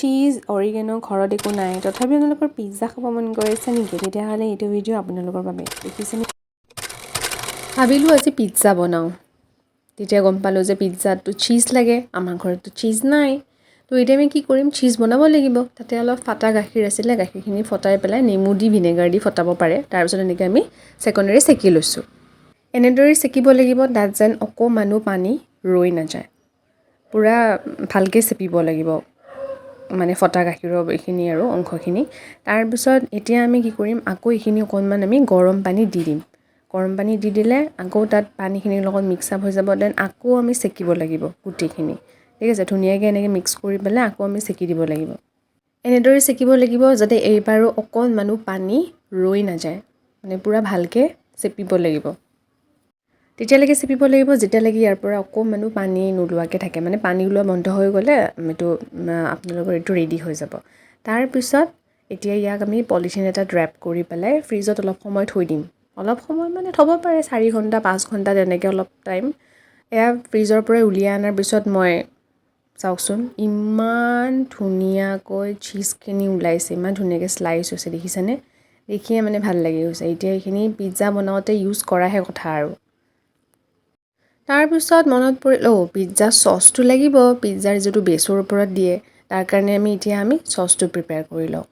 cheese, oregano ঘৰত একো নাই তথাপি আপোনালোকৰ পিজ্জা খাব মন কৰিছে নেকি তেতিয়াহ'লে এইটো ভিডিও আপোনালোকৰ বাবে দেখিছেনে ভাবিলোঁ আজি পিজ্জা বনাওঁ তেতিয়া গম পালোঁ যে পিজ্জাটো cheese লাগে আমাৰ ঘৰততো cheese নাই তো এতিয়া আমি কি কৰিম cheese বনাব লাগিব তাতে অলপ ফাটা গাখীৰ আছিলে গাখীৰখিনি ফটাই পেলাই নেমু দি ভিনেগাৰ দি ফটাব পাৰে তাৰ পিছত এনেকৈ আমি সেকেন্ডাৰী সেকি লৈছোঁ এনেদৰে সেকিব লাগিব তাত যেন অকমানো পানী ৰৈ নাযায় পুৰা ভালকৈ সেপিব লাগিব মানে ফটা গাখীৰৰ এইখিনি আৰু অংশখিনি তাৰ পিছত এতিয়া আমি কি কৰিম আকৌ এইখিনি অকনমান আমি গৰম পানী দি দিম গৰম পানী দি দিলে আকৌ তাত পানীখিনিৰ লগত মিক্স আপ হৈ যাব দেন আকৌ আমি সেকিব লাগিব গুটিখিনি ঠিক আছে ধুনীয়াকৈ এনেকৈ মিক্স কৰি পেলাই আকৌ আমি সেকি দিব লাগিব এনেদৰে সেকিব লাগিব যাতে এইবাৰো অকনমানো পানী ৰৈ নাযায় মানে পুৰা ভালকৈ সেপিব লাগিব তেতিয়ালৈকে সেপিব লাগিব যেতিয়ালৈকে ইয়াৰ পৰা অকমানো পানী নোলোৱাকৈ থাকে মানে পানী ওলোৱা বন্ধ হৈ গ'লে এইটো আপোনালোকৰ এইটো ৰেডি হৈ যাব তাৰ পিছত এতিয়া ইয়াক আমি পলিথিন এটা ড্ৰেপ কৰি পেলাই ফ্ৰিজত অলপ সময় থৈ দিম অলপ সময় মানে থ'ব পাৰে 4 ঘণ্টা 5 ঘণ্টা তেনেকৈ অলপ টাইম এয়া ফ্ৰিজৰ পৰা উলিয়াই আনাৰ পিছত মই চাওকচোন ইমান ধুনীয়াকৈ চীজখিনি ওলাইছে ইমান ধুনীয়াকৈ স্লাইচ হৈছে দেখিছেনে দেখিয়ে মানে ভাল লাগি গৈছে এতিয়া এইখিনি পিজ্জা বনাওঁতে ইউজ কৰাহে কথা আৰু তাৰ পিছত মনত পৰিল পিজ্জা সসটো লাগিব পিজ্জাৰ যেটো বেছৰ ওপৰত দিয়ে তাৰ কাৰণে আমি সসটো প্ৰিপেয়াৰ কৰি লওঁ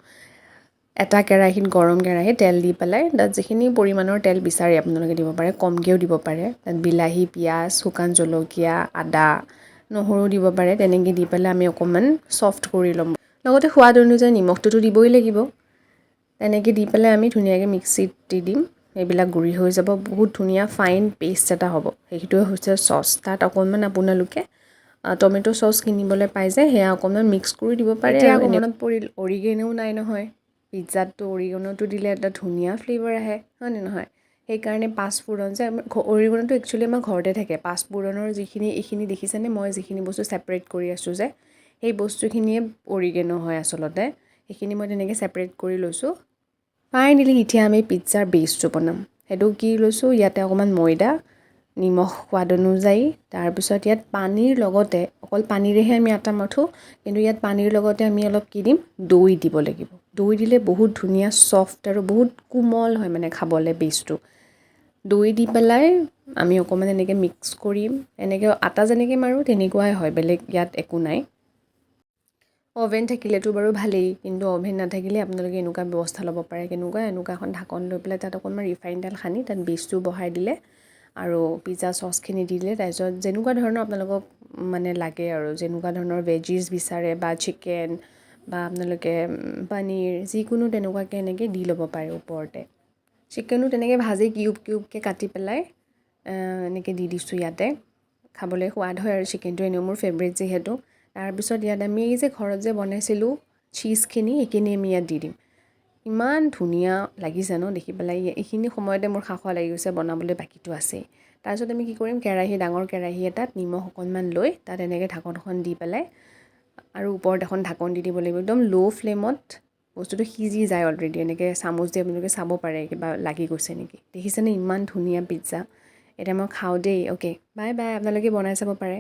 এটা কেৰাহীত গৰম কেৰাহীত তেল দি পেলাই তাত যিখিনি পৰিমাণৰ তেল বিচাৰে আপোনালোকে দিব পাৰে কমকেও দিব পাৰে তাত বিলাহী পিয়াজ শুকান জলকীয়া আদা নহৰু দিব পাৰে তেনেকৈ দি পেলাই আমি অকমান সফট কৰি ল'ম লগতে সোৱাদ অনুযায়ী নিমখটোতো দিবই লাগিব তেনেকৈ দি পেলাই আমি ধুনীয়াকৈ মিক্সিত দি দিম এইবিলাক গুৰি হৈ যাব বহুত ধুনীয়া ফাইন পেষ্ট এটা হ'ব সেইটোৱে হৈছে সস তাত অকনমান আপোনালোকে টমেটো সস কিনিবলৈ পাই যায় হেয়া অকনমান মিক্স কৰি দিব পাৰে এতিয়া আকৌ মনত পৰিল অৰিগেনো নাই নহয় পিজ্জাটো অৰিগেনোটো দিলে এটা ধুনীয়া ফ্লেভাৰ আহে হয় নে নহয় সেইকাৰণে পাঁচফোৰণ যে অৰিগেনোটো একচুৱেলি আমাৰ ঘৰতে থাকে পাঁচফোৰণৰ যিখিনি এইখিনি দেখিছেনে মই যিখিনি বস্তু ছেপাৰেট কৰি আছোঁ যে সেই বস্তুখিনিয়ে অৰিগেনো হয় আচলতে সেইখিনি মই তেনেকৈ ছেপাৰেট কৰি লৈছোঁ ফাইনেলি এতিয়া আমি পিজ্জাৰ বেছটো বনাম সেইটো কি লৈছোঁ ইয়াতে অকমান ময়দা নিমখ সোৱাদ অনুযায়ী তাৰপিছত ইয়াত পানীৰ লগতে অকল পানীৰেহে আমি আটা মাথো কিন্তু ইয়াত পানীৰ লগতে আমি অলপ কি দিম দৈ দিব লাগিব দৈ দিলে বহুত ধুনীয়া সফট আৰু বহুত কোমল হয় মানে খাবলৈ বেছটো দৈ দি পেলাই আমি অকমান এনেকৈ মিক্স কৰিম এনেকৈ আটা যেনেকৈ মাৰো তেনেকুৱাই হয় বেলেগ ইয়াত একো নাই অভেন থাকিলেতো বাৰু ভালেই কিন্তু অভেন নাথাকিলে আপোনালোকে এনেকুৱা ব্যৱস্থা ল'ব পাৰে এনেকুৱা এখন ঢাকন লৈ পেলাই তাত অকণমান ৰিফাইন তেল সানি তাত বেছটো বহাই দিলে আৰু পিজ্জা সসখিনি দিলে তাৰপিছত যেনেকুৱা ধৰণৰ আপোনালোকক মানে লাগে আৰু যেনেকুৱা ধৰণৰ ভেজিছ বিচাৰে বা চিকেন বা আপোনালোকে পনীৰ যিকোনো তেনেকুৱাকৈ এনেকৈ দি ল'ব পাৰে ওপৰতে চিকেনো তেনেকৈ ভাজি কিউবকৈ কাটি পেলাই এনেকৈ দি দিছোঁ ইয়াতে খাবলৈ সোৱাদ হয় আৰু চিকেনটো এনেও মোৰ ফেভৰেট যিহেতু তাৰপিছত ইয়াত আমি এই যে ঘৰত যে বনাইছিলোঁ চীজখিনি সেইখিনি আমি ইয়াত দি দিম ইমান ধুনীয়া লাগিছে ন দেখি পেলাই এইখিনি সময়তে মোৰ খাওঁ লাগি গৈছে বনাবলৈ বাকীটো আছেই তাৰপিছত আমি কি কৰিম ডাঙৰ কেৰাহী এটাত নিমখ অকণমান লৈ তাত এনেকৈ ঢাকনখন দি পেলাই আৰু ওপৰত এখন ঢাকন দি দিব লাগিব একদম ল' ফ্লেমত বস্তুটো সিজি যায় অলৰেডি এনেকৈ চামুচ দি আপোনালোকে চাব পাৰে কিবা লাগি গৈছে নেকি দেখিছেনে ইমান ধুনীয়া পিজ্জা এতিয়া মই খাওঁ দেই অ'কে বাই বাই আপোনালোকে বনাই চাব পাৰে